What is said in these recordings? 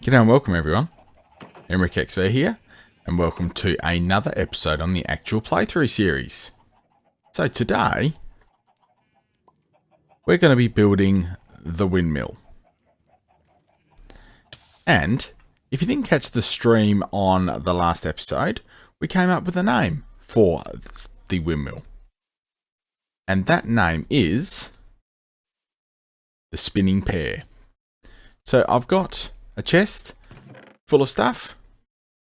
G'day and welcome everyone, EmrickXV here, and welcome to another episode on the actual playthrough series. So today, we're going to be building the windmill. And if you didn't catch the stream on the last episode, we came up with a name for the windmill. And that name is the Spinning Pear. So I've got a chest full of stuff,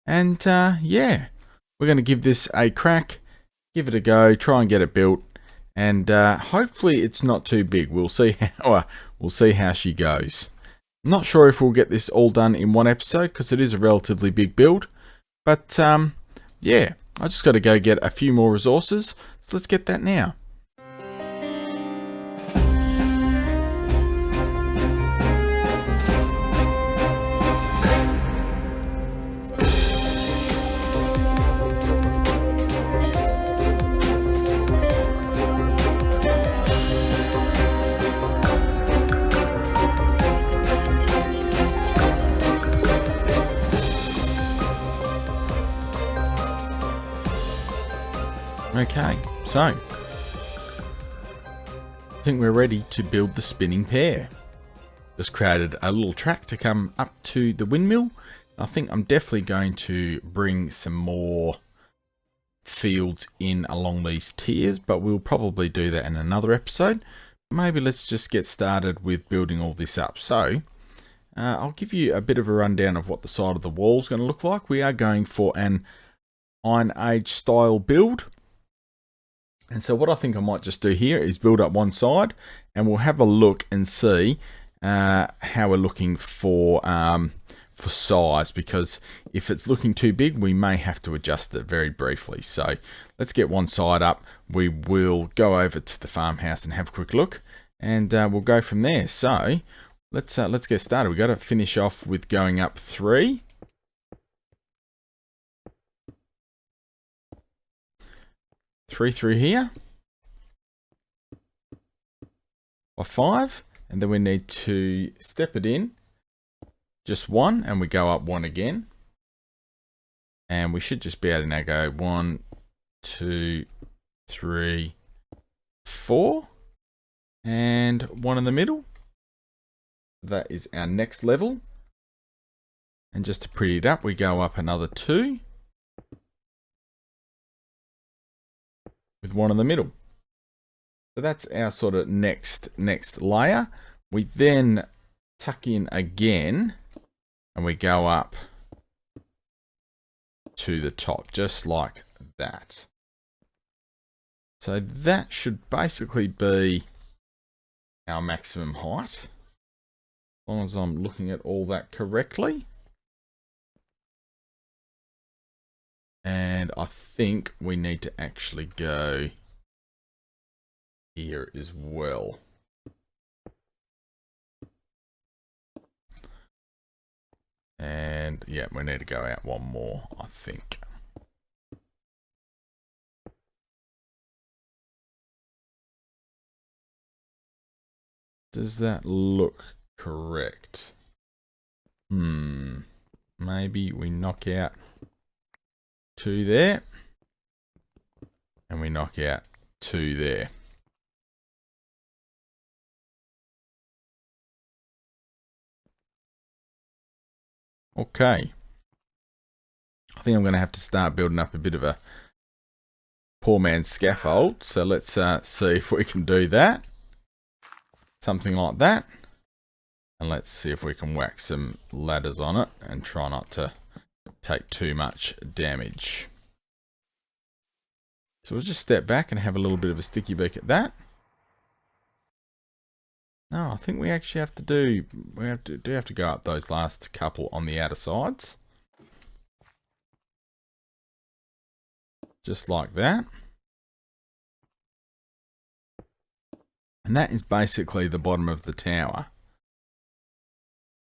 and yeah, we're going to give this a crack, give it a go, try and get it built, and hopefully it's not too big. We'll see how she goes. I'm not sure if we'll get this all done in one episode because it is a relatively big build, but yeah, I just got to go get a few more resources, so let's get that now. Okay, so I think we're ready to build the spinning pear. Just created a little track to come up to the windmill. I think I'm definitely going to bring some more fields in along these tiers, but we'll probably do that in another episode. Maybe let's just get started with building all this up. So I'll give you a bit of a rundown of what the side of the wall is going to look like. We are going for an Iron Age style build. And so what I think I might just do here is build up one side, and we'll have a look and see how we're looking for size, because if it's looking too big, we may have to adjust it very briefly. So let's get one side up. We will go over to the farmhouse and have a quick look, and we'll go from there. So let's get started. We've got to finish off with going up 3. Through here by 5, and then we need to step it in just 1, and we go up 1 again, and we should just be able to now go 1, 2, 3, 4, and 1 in the middle. That is our next level, and just to pretty it up, we go up another 2 with 1 in the middle. So that's our sort of next layer. We then tuck in again, and we go up to the top, just like that. So that should basically be our maximum height, as long as I'm looking at all that correctly. And I think we need to actually go here as well. And yeah, we need to go out 1 more, I think. Does that look correct? Maybe we knock out 2 there, and we knock out 2 there. Okay, I think I'm going to have to start building up a bit of a poor man's scaffold, so let's see if we can do that. Something like that, and let's see if we can whack some ladders on it and try not to take too much damage. So we'll just step back and have a little bit of a sticky beak at that. No, I think we actually have to do have to go up those last couple on the outer sides, just like that. And that is basically the bottom of the tower.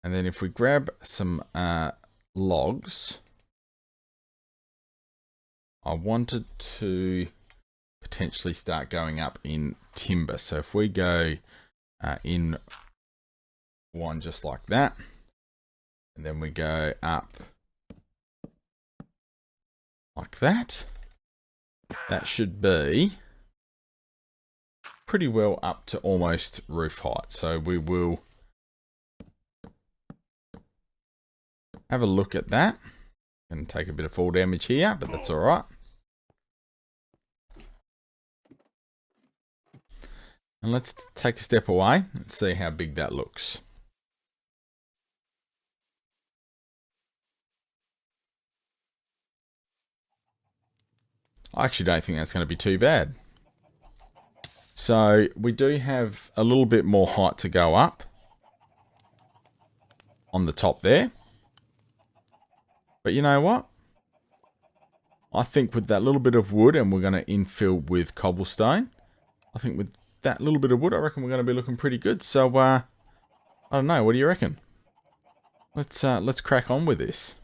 And then if we grab some logs, I wanted to potentially start going up in timber. So if we go in one just like that, and And then we go up like that. That should be pretty well up to almost roof height. So we will have a look at that. And take a bit of fall damage here, but that's alright. And let's take a step away and see how big that looks. I actually don't think that's going to be too bad. So we do have a little bit more height to go up on the top there. But you know what? I think with that little bit of wood, and we're going to infill with cobblestone, I think with that little bit of wood, I reckon we're going to be looking pretty good. So, I don't know. What do you reckon? Let's crack on with this.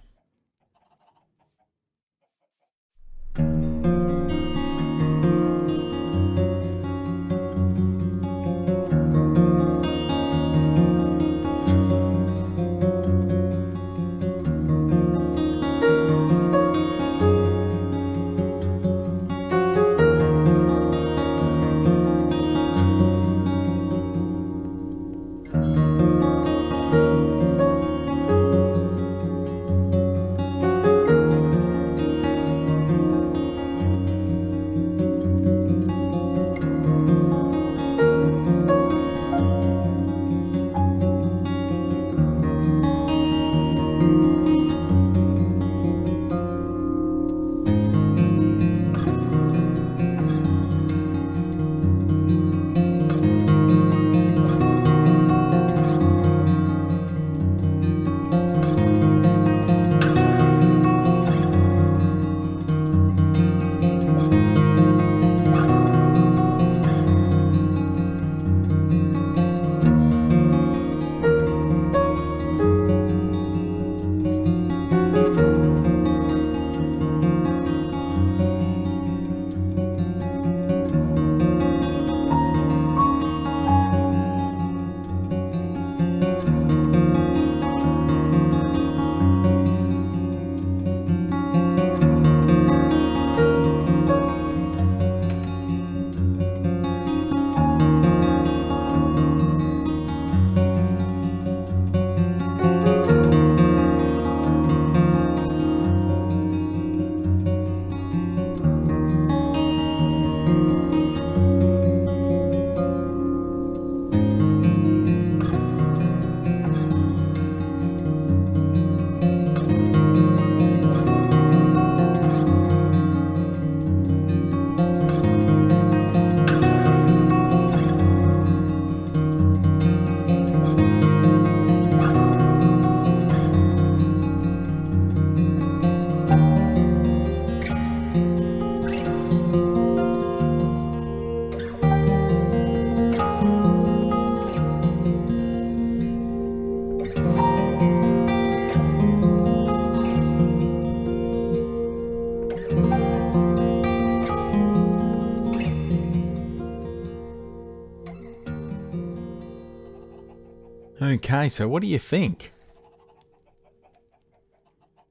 Okay, so what do you think?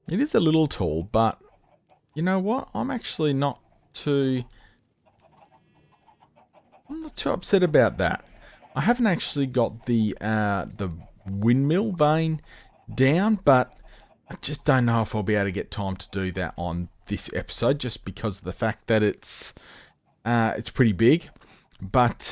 It is a little tall, but you know what? I'm not too upset about that. I haven't actually got the windmill vein down, but I just don't know if I'll be able to get time to do that on this episode, just because of the fact that it's pretty big. But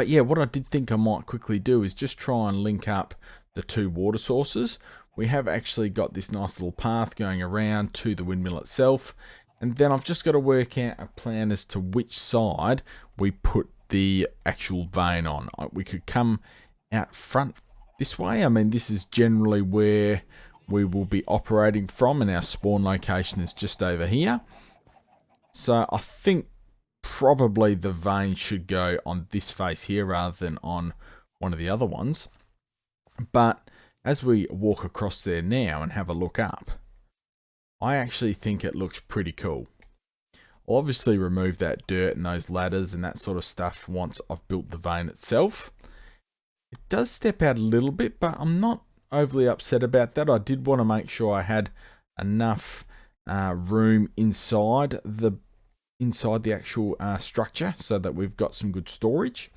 yeah, what I did think I might quickly do is just try and link up the two water sources. We have actually got this nice little path going around to the windmill itself. And then I've just got to work out a plan as to which side we put the actual vein on. We could come out front this way. I mean, this is generally where we will be operating from, and our spawn location is just over here. So I think probably the vein should go on this face here rather than on one of the other ones. But as we walk across there now and have a look up, I actually think it looks pretty cool. I'll obviously remove that dirt and those ladders and that sort of stuff once I've built the vein itself. It does step out a little bit, but I'm not overly upset about that. I did want to make sure I had enough room inside the actual structure so that we've got some good storage.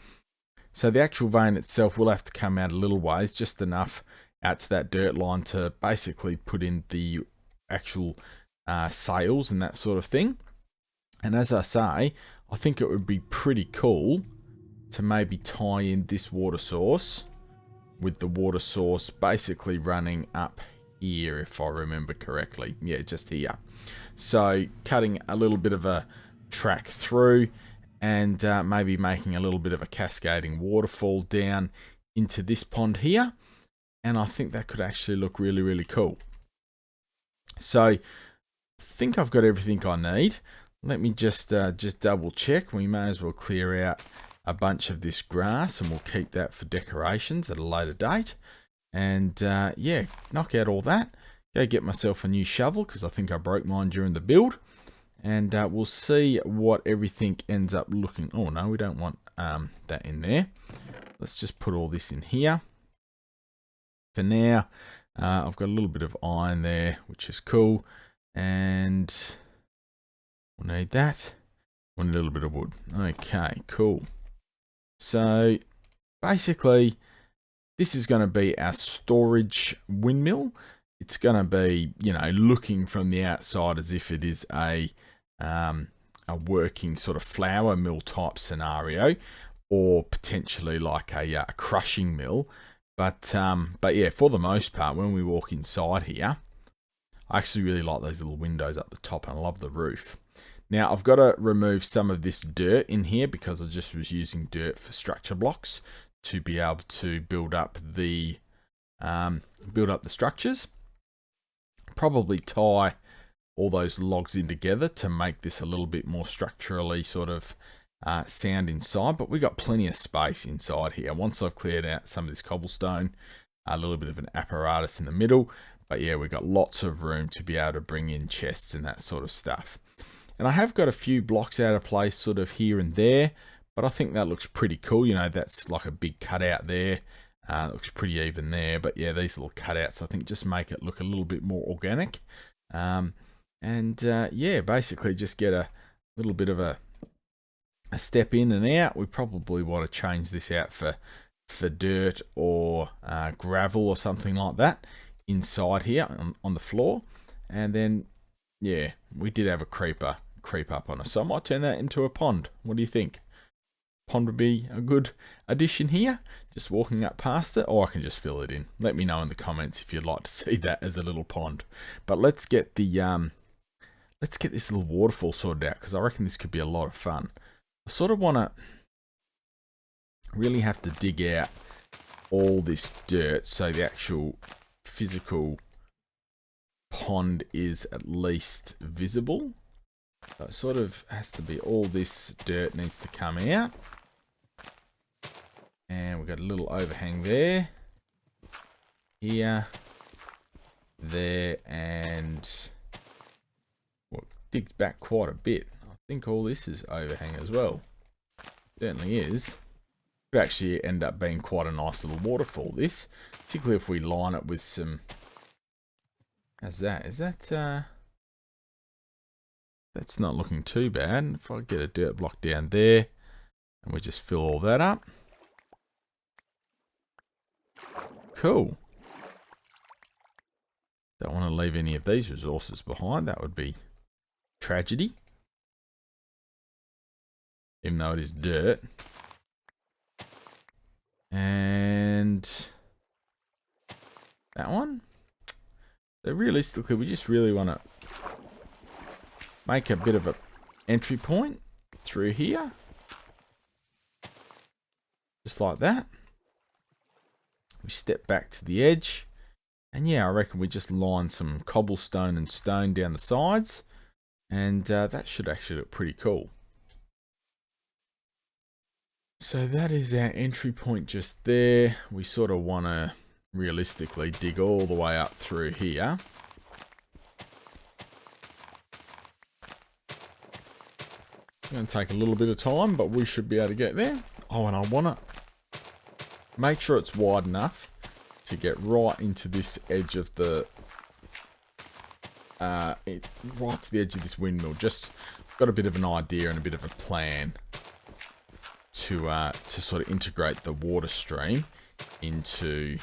So the actual vane itself will have to come out a little ways, just enough out to that dirt line to basically put in the actual sails and that sort of thing. And as I say, I think it would be pretty cool to maybe tie in this water source with the water source basically running up here, if I remember correctly. Yeah, just here. So cutting a little bit of a track through and maybe making a little bit of a cascading waterfall down into this pond here. And I think that could actually look really, really cool. So I think I've got everything I need. Let me just double check. We may as well clear out a bunch of this grass and we'll keep that for decorations at a later date. And yeah, knock out all that. Go get myself a new shovel because I think I broke mine during the build. And we'll see what everything ends up looking. Oh no, we don't want that in there. Let's just put all this in here. For now, I've got a little bit of iron there, which is cool. And we'll need that. We'll need a little bit of wood. Okay, cool. So basically, this is going to be our storage windmill. It's going to be, you know, looking from the outside as if it is a working sort of flour mill type scenario, or potentially like a crushing mill. But yeah, for the most part, when we walk inside here, I actually really like those little windows up the top, and I love the roof. Now I've got to remove some of this dirt in here because I just was using dirt for structure blocks to be able to build up the structures. Probably tie all those logs in together to make this a little bit more structurally sort of sound inside, but we got plenty of space inside here. Once I've cleared out some of this cobblestone, a little bit of an apparatus in the middle, but yeah, we've got lots of room to be able to bring in chests and that sort of stuff. And I have got a few blocks out of place sort of here and there, but I think that looks pretty cool. You know, that's like a big cutout there. It looks pretty even there, but yeah, these little cutouts I think just make it look a little bit more organic. Yeah, basically just get a little bit of a step in and out. We probably want to change this out for dirt or gravel or something like that inside here on the floor. And then yeah, we did have a creeper creep up on us, so I might turn that into a pond. What do you think? Pond would be a good addition here, just walking up past it, or I can just fill it in. Let me know in the comments if you'd like to see that as a little pond. But let's get the let's get this little waterfall sorted out, because I reckon this could be a lot of fun. I sort of want to really have to dig out all this dirt so the actual physical pond is at least visible. So it sort of has to be, all this dirt needs to come out. And we've got a little overhang there, here, there, and well, it digs back quite a bit. I think all this is overhang as well. Certainly is. Could actually end up being quite a nice little waterfall, this. Particularly if we line it with some... How's that? Is that... That's not looking too bad. If I get a dirt block down there, and we just fill all that up. Cool. Don't want to leave any of these resources behind. That would be tragedy. Even though it is dirt. And that one. So realistically, we just really want to make a bit of an entry point through here. Just like that. We step back to the edge. And yeah, I reckon we just line some cobblestone and stone down the sides. And that should actually look pretty cool. So that is our entry point just there. We sort of want to realistically dig all the way up through here. It's going to take a little bit of time, but we should be able to get there. Oh, and I want to make sure it's wide enough to get right into this edge of the right to the edge of this windmill. Just got a bit of an idea and a bit of a plan to sort of integrate the water stream into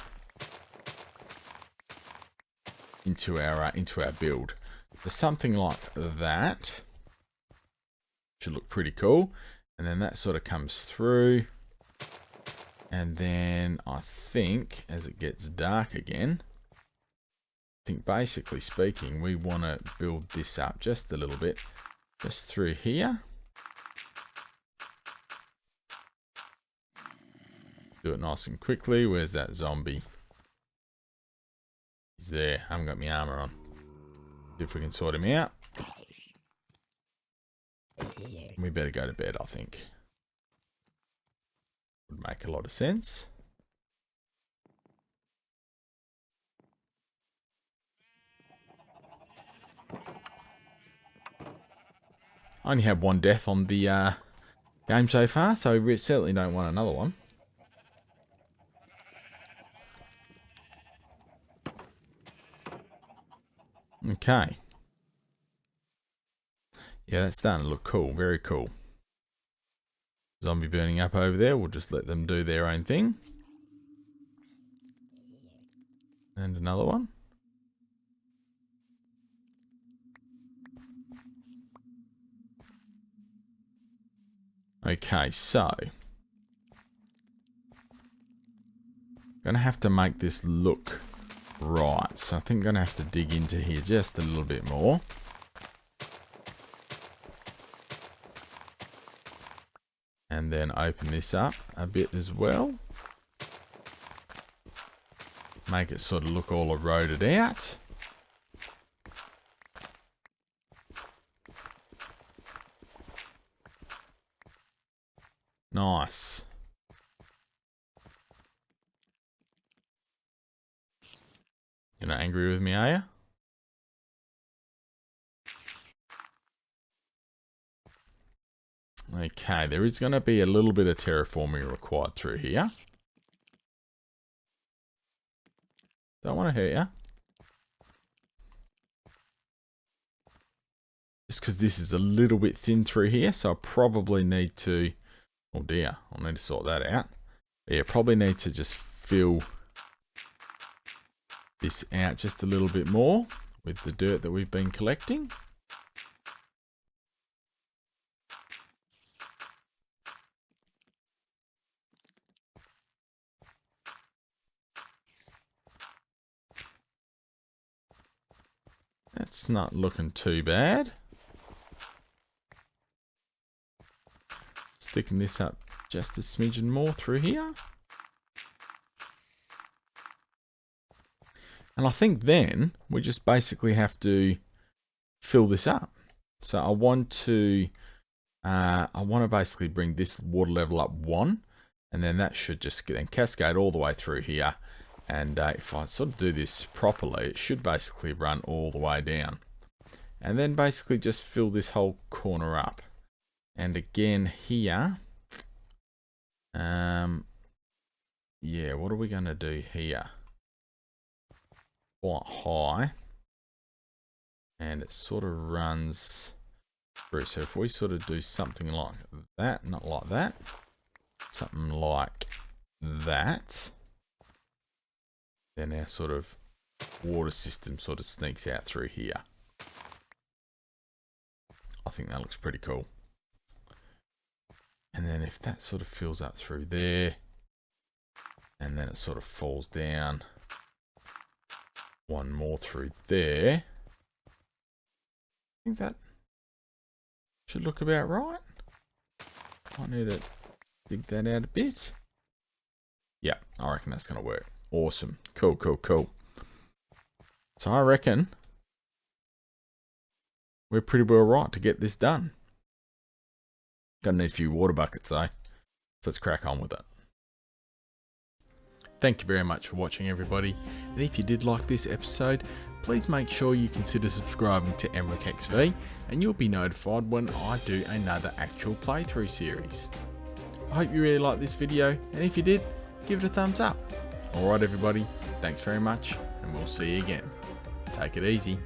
our build. So something like that should look pretty cool. And then that sort of comes through. And then I think as it gets dark again, I think basically speaking, we want to build this up just a little bit, just through here. Do it nice and quickly. Where's that zombie? He's there. I haven't got my armor on. See if we can sort him out. We better go to bed, I think. Would make a lot of sense. I only had one death on the game so far, so we certainly don't want another one. Okay. Yeah, that's starting to look cool. Very cool. Zombie burning up over there. We'll just let them do their own thing. And another one. Okay, so gonna have to make this look right. So I think I'm gonna have to dig into here just a little bit more. And then open this up a bit as well. Make it sort of look all eroded out. Nice. You're not angry with me, are you? Okay, there is going to be a little bit of terraforming required through here. Don't want to hurt you. Just because this is a little bit thin through here, so I probably need to... Oh dear, I'll need to sort that out. But yeah, probably need to just fill this out just a little bit more with the dirt that we've been collecting. That's not looking too bad. Sticking this up just a smidgen more through here. And I think then we just basically have to fill this up. So I want to basically bring this water level up 1, and then that should just then cascade all the way through here. And if I sort of do this properly, it should basically run all the way down. And then basically just fill this whole corner up. And again here, yeah, what are we going to do here? Quite high. And it sort of runs through. So if we sort of do something like that, not like that, something like that, then our sort of water system sort of sneaks out through here. I think that looks pretty cool. And then if that sort of fills up through there, and then it sort of falls down one more through there, I think that should look about right. I need to dig that out a bit. Yeah, I reckon that's going to work. Awesome. Cool, cool, cool. So I reckon we're pretty well right to get this done. Gonna need a few water buckets though. So let's crack on with it. Thank you very much for watching, everybody. And if you did like this episode, please make sure you consider subscribing to EmrickXV, and you'll be notified when I do another actual playthrough series. I hope you really liked this video, and if you did, give it a thumbs up. Alright everybody, thanks very much, and we'll see you again. Take it easy.